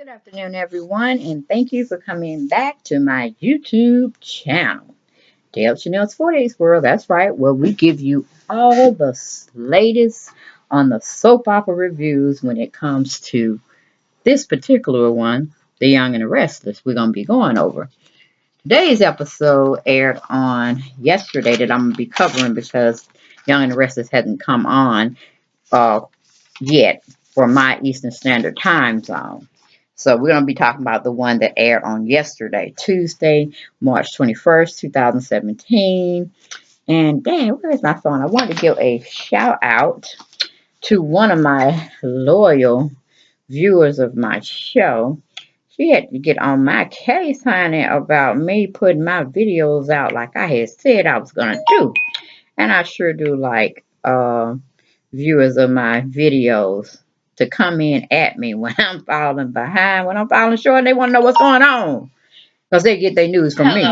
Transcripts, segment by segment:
Good afternoon, everyone, and thank you for coming back to my YouTube channel, Dale Chanel's 40s World. That's right, where we give you all the latest on the soap opera reviews when it comes to this particular one, The Young and the Restless, we're going to be going over. Today's episode aired on yesterday that I'm going to be covering because Young and the Restless hasn't come on uh, yet for my Eastern Standard Time zone. So we're going to be talking about the one that aired on yesterday, Tuesday, March 21st, 2017. And dang, where's my phone? I wanted to give a shout out to one of my loyal viewers of my show. She had to get on my case, honey, about me putting my videos out like I had said I was going to do. And I sure do like viewers of my videos to come in at me when I'm falling behind, when I'm falling short. They want to know what's going on because they get their news from me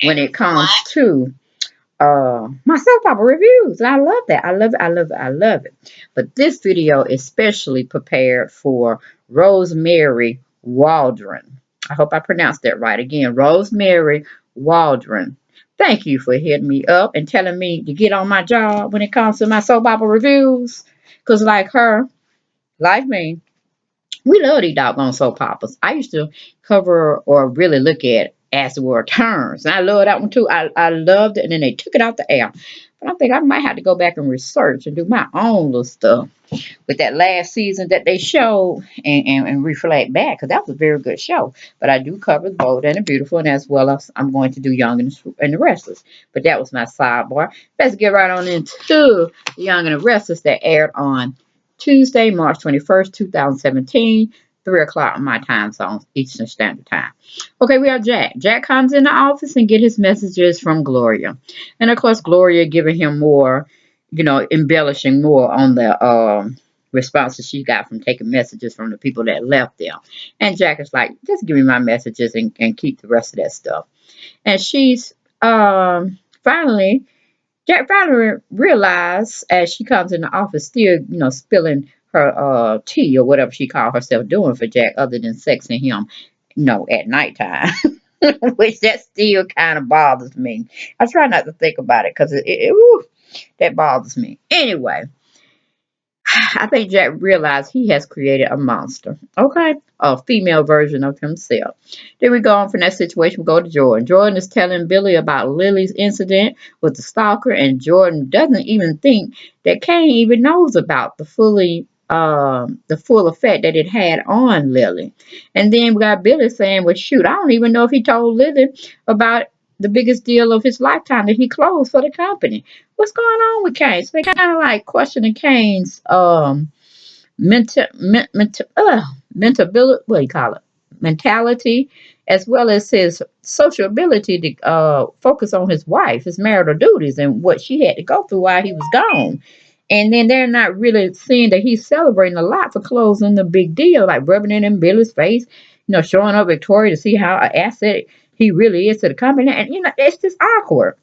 when it comes to my soap opera reviews. And I love that. I love it. I love it. I love it. But this video is specially prepared for Rosemary Waldron. I hope I pronounced that right. Again, Rosemary Waldron. Thank you for hitting me up and telling me to get on my job when it comes to my soap opera reviews. Because like her, like me, we love these doggone soap operas. I used to cover or really look at As the World Turns. And I love that one too. I loved it. And then they took it out the air. But I think I might have to go back and research and do my own little stuff with that last season that they showed and reflect back because that was a very good show. But I do cover the Bold and the Beautiful, and as well as I'm going to do Young and the Restless. But that was my sidebar. Let's get right on into Young and the Restless that aired on Tuesday, March 21st, 2017. 3 o'clock on my time zone, Eastern Standard Time. Okay, we have Jack. Jack comes in the office and get his messages from Gloria. And of course, Gloria giving him more, embellishing more on the responses she got from taking messages from the people that left there. And Jack is like, just give me my messages and keep the rest of that stuff. And she's finally, Jack finally realized as she comes in the office, still, spilling her tea or whatever she called herself doing for Jack other than sexing him, at nighttime. Which that still kind of bothers me. I try not to think about it because that bothers me. Anyway, I think Jack realized he has created a monster. Okay. A female version of himself. Then we go on from that situation, we go to Jordan. Jordan is telling Billy about Lily's incident with the stalker, and Jordan doesn't even think that Kane even knows about the full effect that it had on Lily. And then we got Billy saying, well, shoot, I don't even know if he told Lily about the biggest deal of his lifetime that he closed for the company. What's going on with Kane? So they kind of like questioning Kane's mental what do you call it? Mentality, as well as his social ability to focus on his wife, his marital duties, and what she had to go through while he was gone. And then they're not really seeing that he's celebrating a lot for closing the big deal, like rubbing it in Billy's face, showing up Victoria to see how an asset he really is to the company. And, it's just awkward.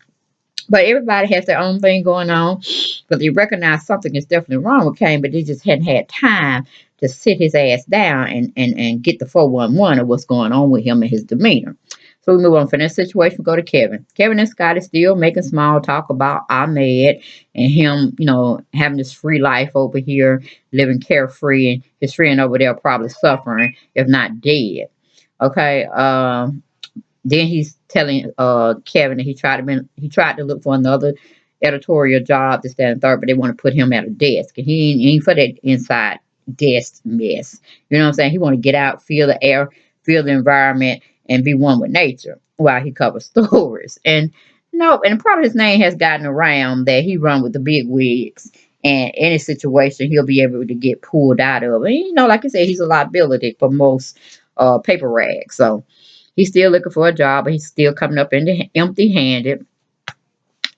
But everybody has their own thing going on. But they recognize something is definitely wrong with Kane, but they just hadn't had time to sit his ass down and get the 411 of what's going on with him and his demeanor. So we move on from that situation, we go to Kevin. Kevin and Scott is still making small talk about Ahmed and him, having this free life over here, living carefree, and his friend over there probably suffering, if not dead. Okay. Then he's telling Kevin that he tried to look for another editorial job, this, that, and third, but they want to put him at a desk. And he ain't for that inside desk mess. You know what I'm saying? He want to get out, feel the air, feel the environment, and be one with nature while he covers stories. And no, and probably his name has gotten around that he run with the big wigs. And any situation he'll be able to get pulled out of. And like I said, he's a liability for most paper rags. So he's still looking for a job, but he's still coming up empty-handed.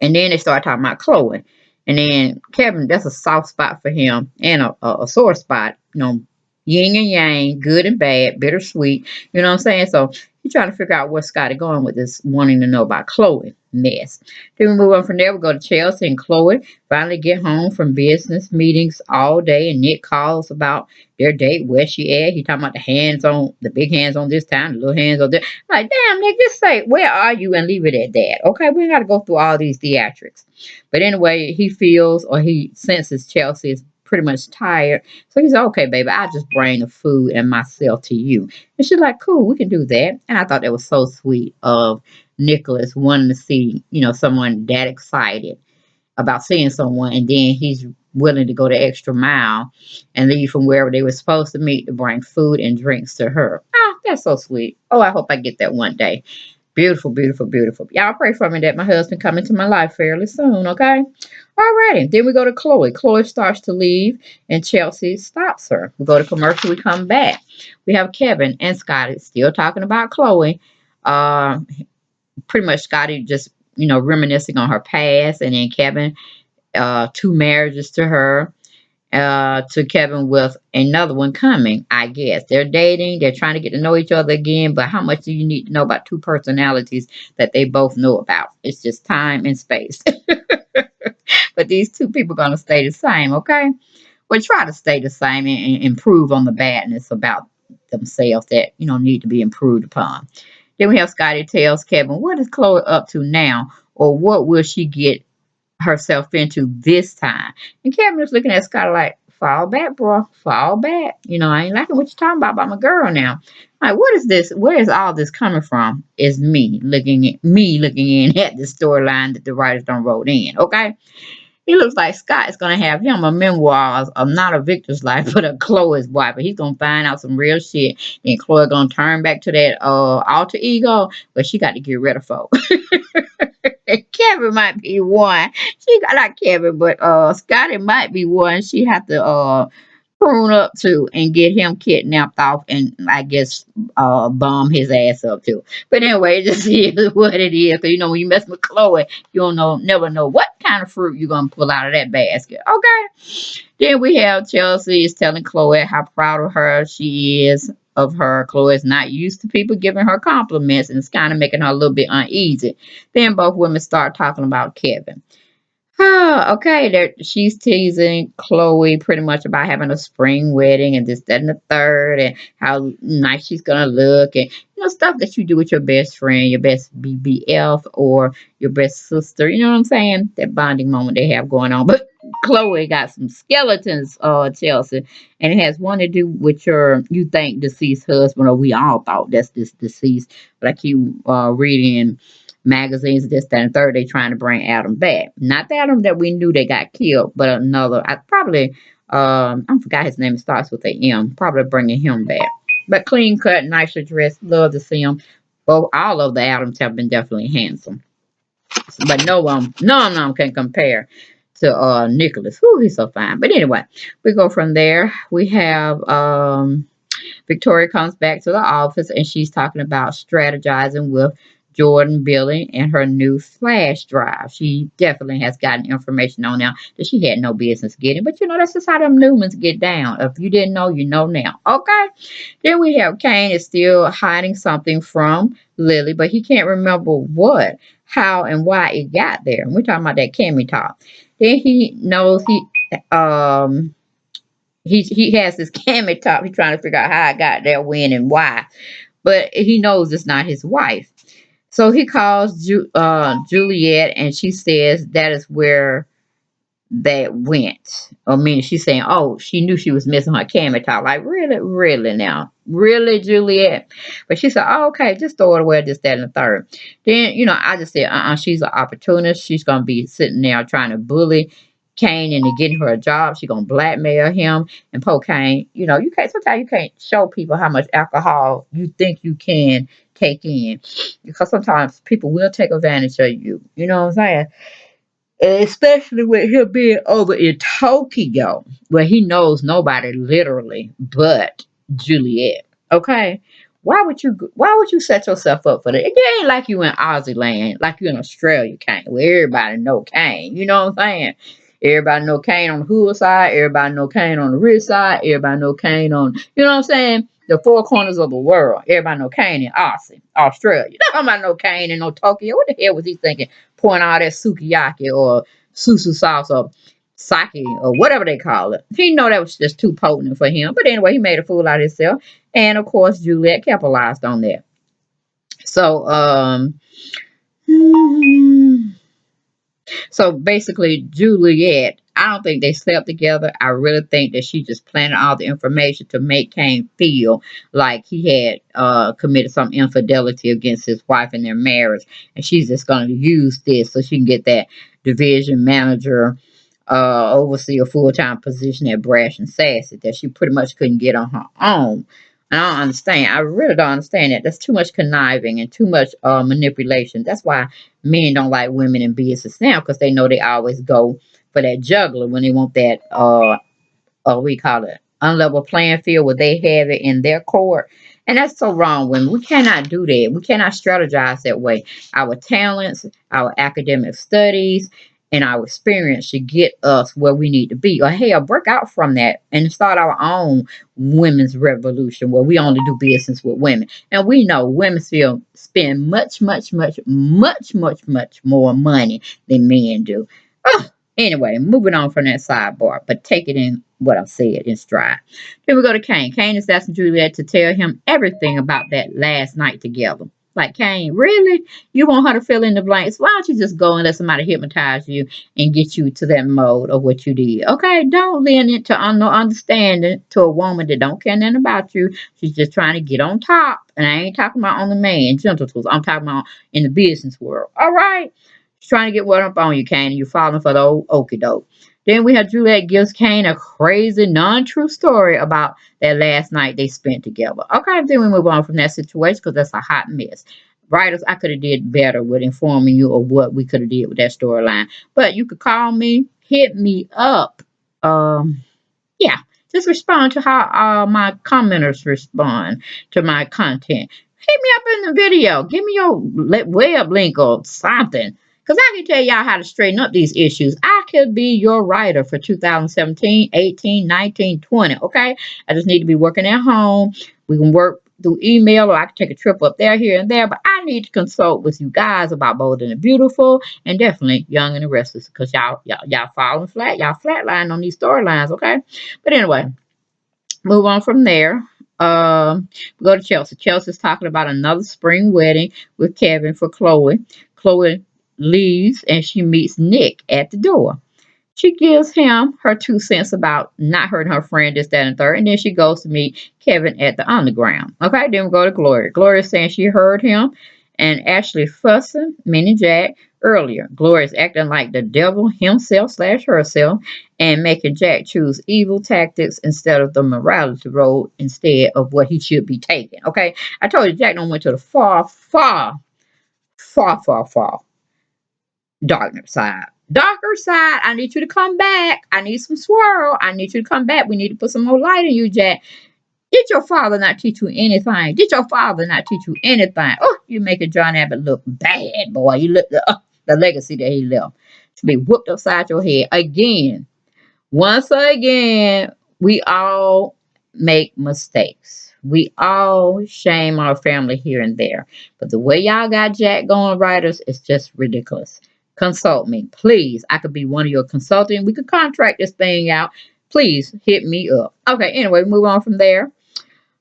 And then they start talking about Chloe. And then Kevin, that's a soft spot for him and a sore spot. Yin and yang, good and bad, bittersweet. You know what I'm saying? So He's trying to figure out where Scotty going with this, wanting to know about Chloe mess. Then we move on from there. We go to Chelsea and Chloe finally get home from business meetings all day, and Nick calls about their date. Where she at? He talking about the big hands on this time, the little hands on this. Like, damn, Nick, just say where are you and leave it at that. Okay, we ain't got to go through all these theatrics. But anyway, he feels or he senses Chelsea is pretty much tired. So he's okay, baby, I'll just bring the food and myself to you. And she's like, cool, we can do that. And I thought that was so sweet of Nicholas wanting to see, someone that excited about seeing someone, and then he's willing to go the extra mile and leave from wherever they were supposed to meet to bring food and drinks to her. Ah, that's so sweet. Oh, I hope I get that one day. Beautiful, beautiful, beautiful. Y'all pray for me that my husband come into my life fairly soon, okay? Alrighty. Then we go to Chloe. Chloe starts to leave and Chelsea stops her. We go to commercial, we come back. We have Kevin and Scotty still talking about Chloe. Uh, Pretty much Scotty just, reminiscing on her past, and then Kevin, two marriages to her, to Kevin with another one coming, I guess. They're dating, they're trying to get to know each other again, but how much do you need to know about two personalities that they both know about? It's just time and space. But these two people are going to stay the same, okay? Well, try to stay the same and improve on the badness about themselves that, need to be improved upon. Then we have Scotty tells Kevin, what is Chloe up to now? Or what will she get herself into this time? And Kevin is looking at Scotty like, fall back, bro. Fall back. I ain't liking what you're talking about my girl now. Like, what is this? Where is all this coming from? Is me looking in at the storyline that the writers don't wrote in. Okay. He looks like Scott is gonna have him a memoir of not a Victor's life, but a Chloe's wife. But he's gonna find out some real shit. And Chloe gonna turn back to that alter ego, but she got to get rid of folks. Kevin might be one. She got not Kevin, but Scotty might be one. She have to prune up to and get him kidnapped off and I guess bomb his ass up too. But anyway, it just is what it is. So, when you mess with Chloe, you don't never know what kind of fruit you're gonna pull out of that basket. Okay. Then we have Chelsea is telling Chloe how proud of her she is of her. Chloe is not used to people giving her compliments and it's kind of making her a little bit uneasy. Then both women start talking about Kevin. Oh, okay. She's teasing Chloe pretty much about having a spring wedding and this, that, and the third, and how nice she's gonna look, and stuff that you do with your best friend, your best BBF, or your best sister. You know what I'm saying? That bonding moment they have going on. But Chloe got some skeletons, Chelsea, and it has one to do with your you think deceased husband, or we all thought that's this deceased, but I keep reading magazines, this, that, and third, they trying to bring Adam back. Not the Adam that we knew they got killed, but another. I probably, I forgot his name. It starts with a M. Probably bringing him back. But clean cut, nicely dressed. Love to see him. Both, all of the Adams have been definitely handsome, but none of them can compare to Nicholas. Who he's so fine. But anyway, we go from there. We have Victoria comes back to the office and she's talking about strategizing with Jordan Billy and her new flash drive. She definitely has gotten information on now that she had no business getting. But that's just how them Newmans get down. If you didn't know, you know now. Okay. Then we have Kane is still hiding something from Lily, but he can't remember what, how, and why it got there. And we're talking about that Cammy talk. Then he knows um he has this Cammy top. He's trying to figure out how I got there, when, and why. But he knows it's not his wife. So he calls Juliet, and she says that is where that went. I mean, she's saying, oh, she knew she was missing her camera top. Like, really, really now? Really, Juliet? But she said, oh, okay, just throw it away, this, that, and the third. Then, I just said, she's an opportunist. She's going to be sitting there trying to bully Kane into getting her a job. She's going to blackmail him and poor Kane. You can't, sometimes you can't show people how much alcohol you think you can take in. Because sometimes people will take advantage of you. You know what I'm saying? Especially with him being over in Tokyo, where he knows nobody literally but Juliet. Okay, why would you set yourself up for that? It ain't like you in Aussie land, like you in Australia, Kane, where everybody know Kane. You know what I'm saying? Everybody know Kane on the hood side. Everybody know Kane on the rich side. Everybody know Kane on. You know what I'm saying? the four corners of the world. Everybody know Kane in Austin, Australia. Nobody know Kane in no Tokyo. What the hell was he thinking? Pouring all that sukiyaki or susu sauce or sake or whatever they call it. He know that was just too potent for him. But anyway, he made a fool out of himself. And of course, Juliet capitalized on that. So, so basically, Juliet, I don't think they slept together. I really think that she just planted all the information to make Kane feel like he had committed some infidelity against his wife in their marriage. And she's just going to use this so she can get that division manager, oversee a full-time position at Brash and Sassy that she pretty much couldn't get on her own. I don't understand. I really don't understand that. That's too much conniving and too much manipulation. That's why men don't like women in business now, because they know they always go for that juggler when they want that we call it unlevel playing field where they have it in their court. And that's so wrong, women. We cannot do that. We cannot strategize that way. Our talents, our academic studies, and our experience should get us where we need to be. Or hell, break out from that and start our own women's revolution where we only do business with women. And we know women still spend much more money than men do. Oh, anyway, moving on from that sidebar, but take it in what I've said in stride. Then we go to Kane. Kane is asking Juliet to tell him everything about that last night together. Like, Kane, really? You want her to fill in the blanks? Why don't you just go and let somebody hypnotize you and get you to that mode of what you did? Okay, don't lend it to no understanding to a woman that don't care nothing about you. She's just trying to get on top. And I ain't talking about on the man, genitals. I'm talking about in the business world. All right? She's trying to get what up on you, Kane, and you're falling for the old okie doke. Then we have Juliet gives Kane a crazy, non-true story about that last night they spent together. Okay, then we move on from that situation because that's a hot mess. Writers, I could have did better with informing you of what we could have did with that storyline. But you could call me, hit me up. Yeah, just respond to how my commenters respond to my content. Hit me up in the video. Give me your web link or something. Because I can tell y'all how to straighten up these issues. I could be your writer for 2017, 18, 19, 20. Okay? I just need to be working at home. We can work through email or I can take a trip up there, here, and there. But I need to consult with you guys about Bold and the Beautiful and definitely Young and the Restless because y'all falling flat. Y'all flatline on these storylines. Okay? But anyway, move on from there. We go to Chelsea. Chelsea's talking about another spring wedding with Kevin for Chloe. Chloe leaves and she meets Nick at the door. She gives him her 2 cents about not hurting her friend, this, that, and third, and then she goes to meet Kevin at the underground. Okay, then we go to Gloria. Gloria's saying she heard him and actually fussing, meaning Jack, earlier. Gloria's acting like the devil himself slash herself and making Jack choose evil tactics instead of the morality road instead of what he should be taking. Okay, I told you Jack don't went to the far darker side. Darker side, I need you to come back. I need some swirl. I need you to come back. We need to put some more light in you, Jack. Did your father not teach you anything? Did your father not teach you anything? Oh, you making John Abbott look bad, boy. You look the legacy that he left to be whooped upside your head again. Once again, we all make mistakes. We all shame our family here and there. But the way y'all got Jack going, writers, is just ridiculous. Consult me, please. I could be one of your consultants. We could contract this thing out. Please hit me up. Okay, anyway, move on from there.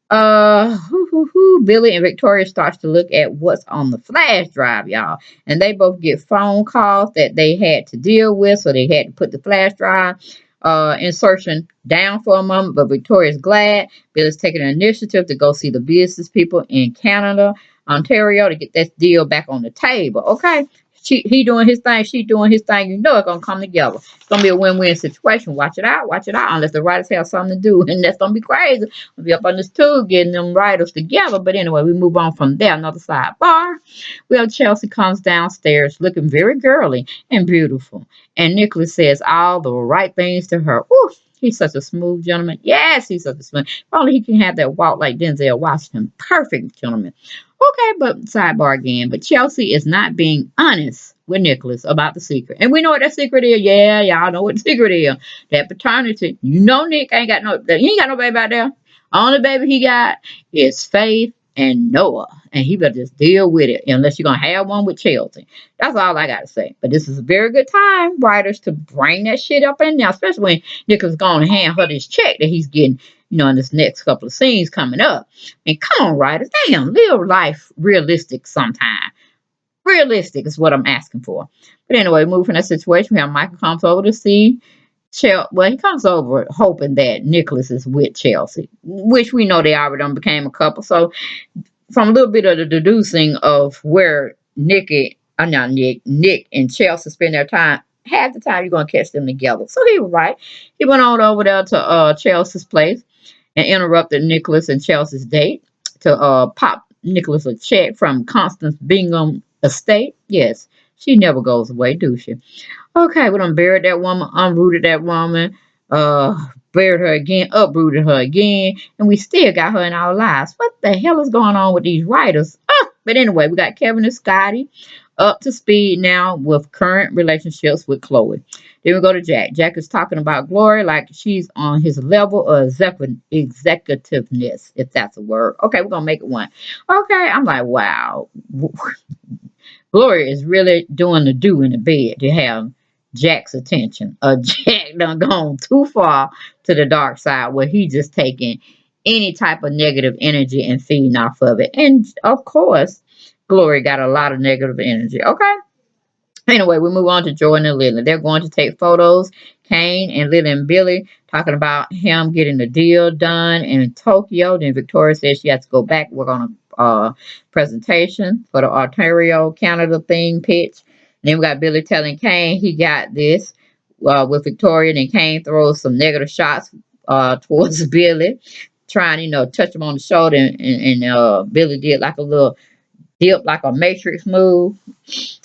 Billy and Victoria starts to look at what's on the flash drive, y'all. And they both get phone calls that they had to deal with, so they had to put the flash drive insertion down for a moment. But Victoria's glad Billy's taking an initiative to go see the business people in Canada, Ontario, to get that deal back on the table. Okay. He doing his thing, she doing his thing. You know it's gonna come together. It's gonna be a win-win situation. Watch it out, unless the writers have something to do, and that's gonna be crazy. We'll be up on this too, getting them writers together. But anyway, we move on from there. Another sidebar. Well, Chelsea comes downstairs looking very girly and beautiful, and Nicholas says all the right things to her. Ooh, he's such a smooth gentleman. Yes, he's such a smooth. If only he can have that walk like Denzel Washington. Perfect gentleman. Okay, but sidebar again. But Chelsea is not being honest with Nicholas about the secret. And we know what that secret is. Yeah, y'all know what the secret is. That paternity. You know Nick ain't got no, he ain't got no baby out there. Only baby he got is Faith and Noah. And he better just deal with it unless you're going to have one with Chelsea. That's all I got to say. But this is a very good time, writers, to bring that shit up in now, especially when Nicholas going to hand her this check that he's getting, in this next couple of scenes coming up. And come on, writers, damn, live life realistic sometime. Realistic is what I'm asking for. But anyway, moving from that situation, we have Michael comes over to see Chelsea. Well, he comes over hoping that Nicholas is with Chelsea, which we know they already done became a couple. So from a little bit of the deducing of where not Nick and Chelsea spend their time, half the time you're gonna catch them together. So he was right. He went on over there to Chelsea's place and interrupted Nicholas and Chelsea's date to pop Nicholas a check from Constance Bingham estate. Yes, she never goes away, do she? Okay, we done buried that woman, unrooted that woman, buried her again, uprooted her again, and we still got her in our lives. What the hell is going on with these writers? But anyway, we got Kevin and Scotty up to speed now with current relationships with Chloe. Then we go to Jack. Jack is talking about Glory like she's on his level of executiveness, if that's a word. Okay, we're gonna make it one. Okay, I'm like, wow. Gloria is really doing the do in the bed to have Jack's attention. Jack done gone too far to the dark side where he just taking any type of negative energy and feeding off of it. And of course, Gloria got a lot of negative energy. Okay. Anyway, we move on to Jordan and Lily. They're going to take photos. Kane and Lily and Billy talking about him getting the deal done in Tokyo. Then Victoria says she has to go back, work on a presentation for the Ontario, Canada thing pitch. Then we got Billy telling Kane he got this with Victoria. Then Kane throws some negative shots towards Billy, trying, touch him on the shoulder. And Billy did like a little dip, like a Matrix move.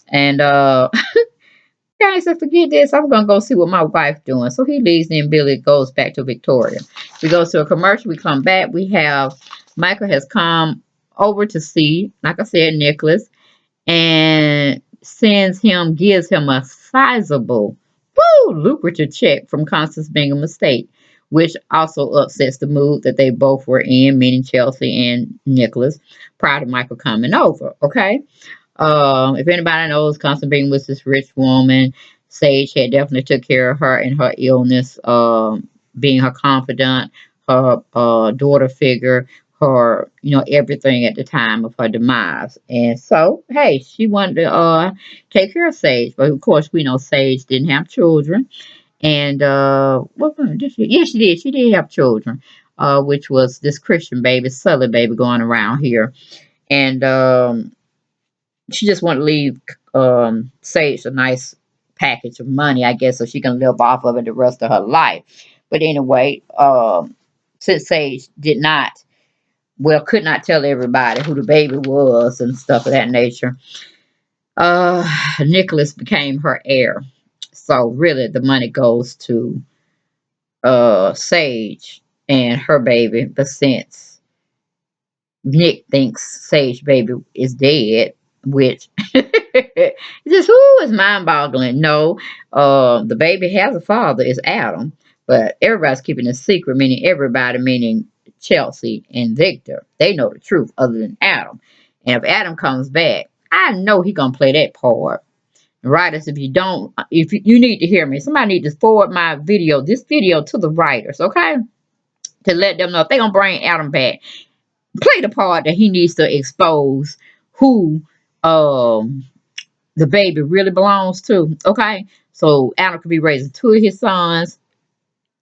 And guys, I forget this. I'm gonna go see what my wife's doing. So he leaves, and Billy goes back to Victoria. We go to a commercial. We come back. We have Michael has come over to see, like I said, Nicholas, and gives him a sizable, lucrative check from Constance Bingham Estate, which also upsets the mood that they both were in, meaning Chelsea and Nicholas, prior to Michael coming over. Okay. If anybody knows, Constantine was this rich woman. Sage had definitely took care of her in her illness, being her confidant, her daughter figure, her, everything at the time of her demise. And so, hey, she wanted to take care of Sage. But of course, we know Sage didn't have children. And what did she? Yes, she did. She did have children, which was this Christian baby, Sully baby, going around here. And she just wanted to leave Sage a nice package of money, I guess, so she can live off of it the rest of her life. But anyway, since Sage could not tell everybody who the baby was and stuff of that nature, Nicholas became her heir. So really, the money goes to Sage and her baby. But since Nick thinks Sage baby is dead, which just is mind boggling. No, the baby has a father, it's Adam, but everybody's keeping a secret, meaning everybody, meaning Chelsea and Victor. They know the truth other than Adam. And if Adam comes back, I know he gonna play that part. Writers, if you need to hear me, somebody need to forward this video to the writers, okay? To let them know if they gonna bring Adam back, play the part that he needs to expose who the baby really belongs to. Okay, so Adam could be raising two of his sons,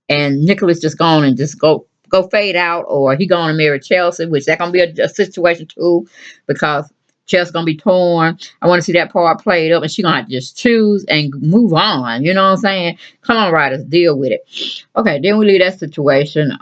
and Nicholas just gone and just go fade out, or he gonna marry Chelsea, which that gonna be a situation too, because Chelsea's gonna be torn. I want to see that part played up, and she gonna have to just choose and move on. You know what I'm saying? Come on, writers, deal with it. Okay, then we leave that situation.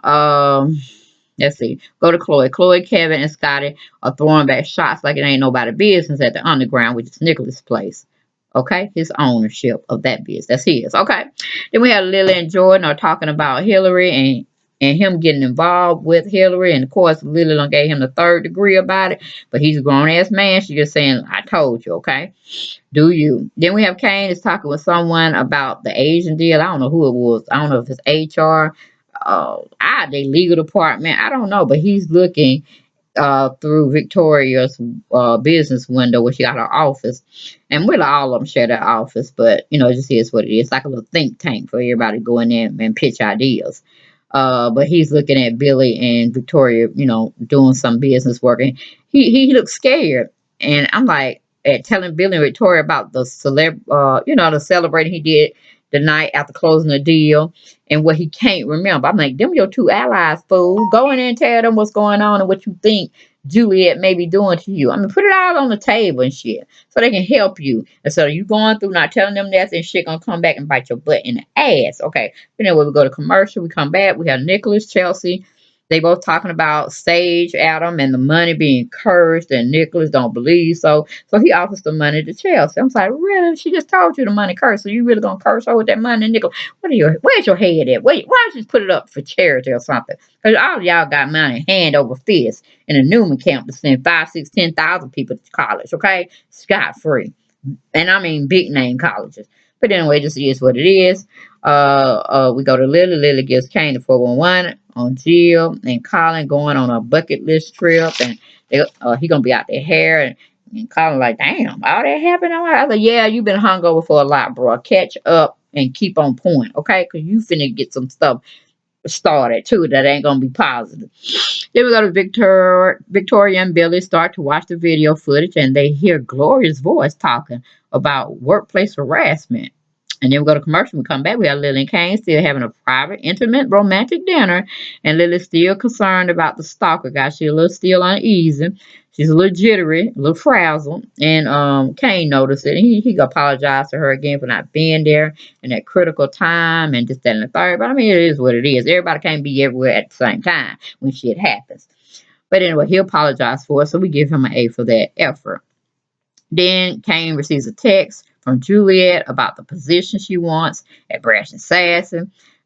Let's see. Go to Chloe. Chloe, Kevin, and Scotty are throwing back shots like it ain't nobody business at the underground, which is Nicholas' place. Okay, his ownership of that business. That's his. Okay. Then we have Lily and Jordan are talking about Hillary and him getting involved with Hillary. And of course, Lily done gave him the third degree about it. But he's a grown ass man. She's just saying, I told you, okay? Do you? Then we have Kane is talking with someone about the Asian deal. I don't know who it was. I don't know if it's HR the legal department. I don't know, but he's looking through Victoria's business window where she got her office. And really all of them share their office, but it just is what it is. It's like a little think tank for everybody to go in there and pitch ideas. But he's looking at Billy and Victoria, doing some business work, and he looks scared. And I'm like, at telling Billy and Victoria about the celebrating he did the night after closing the deal and what he can't remember. I'm like, them your two allies, fool. Go in there and tell them what's going on and what you think Juliet may be doing to you. I mean, put it all on the table and shit so they can help you. And so you going through not telling them that and shit gonna come back and bite your butt in the ass. Okay. But then when we go to commercial, we come back, we have Nicholas, Chelsea. They both talking about Sage, Adam, and the money being cursed, and Nicholas don't believe so he offers the money to Chelsea. I'm like, really? She just told you the money cursed, so you really gonna curse her with that money, Nicholas? Where's your head at? Why don't you just put it up for charity or something? Because all of y'all got money hand over fist in a Newman camp to send 5, 6, 10,000 people to college, okay? Scot free. And I mean big name colleges. But anyway, this is what it is. We go to Lily. Lily gives Kane the 411 on Jill and Colin going on a bucket list trip, and he gonna be out there hair and Colin like, damn, all that happened. I was like, yeah, you've been hungover for a lot, bro. Catch up and keep on point, okay? Because you finna get some stuff started too that ain't gonna be positive. Then we go to Victoria and Billy start to watch the video footage and they hear Gloria's voice talking about workplace harassment. And then we go to commercial. We come back. We have Lily and Kane still having a private, intimate, romantic dinner. And Lily's still concerned about the stalker guy. She's a little still uneasy. She's a little jittery, a little frazzled. And Kane noticed it. And he apologized to her again for not being there in that critical time and just that and the third. But I mean, it is what it is. Everybody can't be everywhere at the same time when shit happens. But anyway, he apologized for it. So we give him an A for that effort. Then Kane receives a text from Juliet about the position she wants at Brash and Sassy.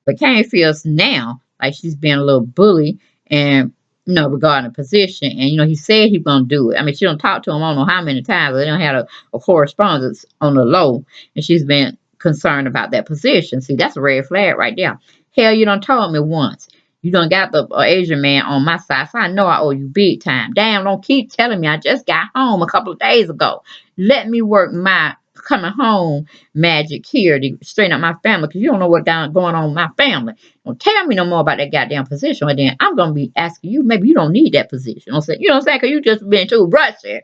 But Kane feels now like she's being a little bully and regarding the position. And he said he's gonna do it. I mean, she don't talk to him I don't know how many times, but they don't have a correspondence on the low. And she's been concerned about that position. See, that's a red flag right there. Hell, you done told me once. You done got the Asian man on my side, so I know I owe you big time. Damn, don't keep telling me I just got home a couple of days ago. Let me work my coming home magic here to straighten out my family because you don't know what's going on with my family. Don't tell me no more about that goddamn position, and then I'm going to be asking you, maybe you don't need that position. You know what I'm saying? Because you just been too rushy.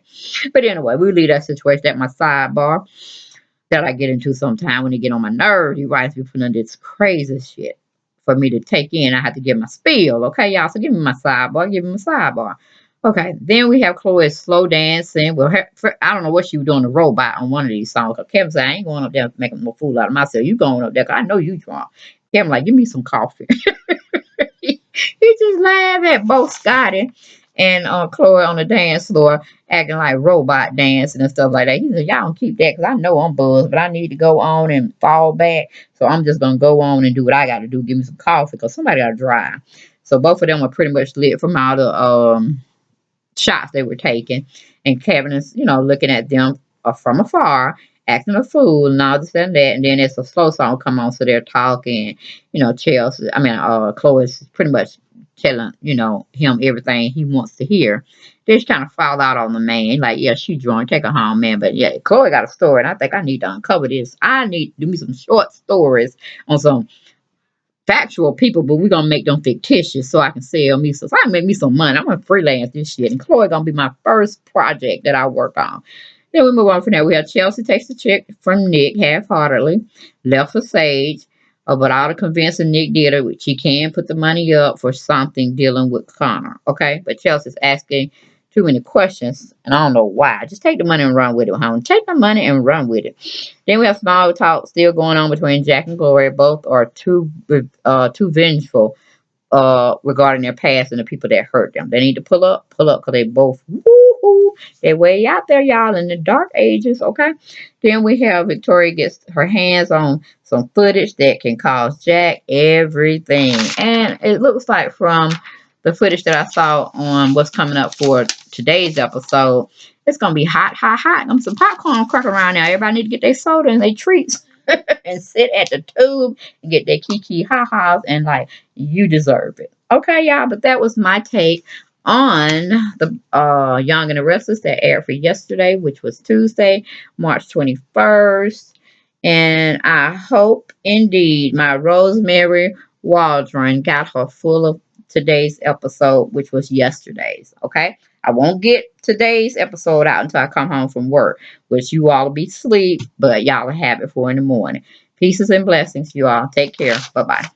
But anyway, we leave that situation at my sidebar that I get into sometime when they get on my nerves. You guys be putting this crazy shit for me to take in. I have to give my spiel. Okay, y'all. So give me my sidebar. Give me my sidebar. Okay. Then we have Chloe slow dancing. Well, I don't know what she was doing, the robot on one of these songs. Kevin said, I ain't going up there making no fool out of myself. You going up there because I know you drunk. Kevin like, give me some coffee. He just laughed at both Scotty and Chloe on the dance floor acting like robot dancing and stuff like that. He said, y'all don't keep that because I know I'm buzzed, but I need to go on and fall back. So I'm just going to go on and do what I got to do. Give me some coffee because somebody got to drive. So both of them were pretty much lit from all the shots they were taking. And Kevin is, looking at them from afar, acting a fool and all this and that. And then it's a slow song come on, so they're talking. Chloe's pretty much telling, him everything he wants to hear. They just kind of fall out on the man. Like, yeah, she drunk, take her home, man. But yeah, Chloe got a story, and I think I need to uncover this. I need to do me some short stories on some factual people, but we're gonna make them fictitious so I can sell me so I can make me some money. I'm gonna freelance this shit. And Chloe gonna be my first project that I work on. Then we move on from there. We have Chelsea takes the check from Nick half-heartedly, left for Sage. But all the convincing Nick did it, she can put the money up for something dealing with Connor. Okay? But Chelsea's asking too many questions, and I don't know why. Just take the money and run with it, honey. Take the money and run with it. Then we have small talk still going on between Jack and Gloria. Both are too vengeful regarding their past and the people that hurt them. They need to pull up, because they both woo-hoo. They're way out there, y'all, in the dark ages, okay? Then we have Victoria gets her hands on some footage that can cause Jack everything. And it looks like from the footage that I saw on what's coming up for today's episode, it's gonna be hot, hot, hot. I'm some popcorn cracking around now. Everybody need to get their soda and their treats. and sit at the tube and get their kiki ha-has and like you deserve it. Okay, y'all, but that was my take on the Young and the Restless that aired for yesterday, which was Tuesday, March 21st. And I hope indeed my Rosemary Waldron got her full of today's episode, which was yesterday's. Okay. I won't get today's episode out until I come home from work, which you all will be asleep, but y'all will have it for in the morning. Pieces and blessings, you all. Take care. Bye bye.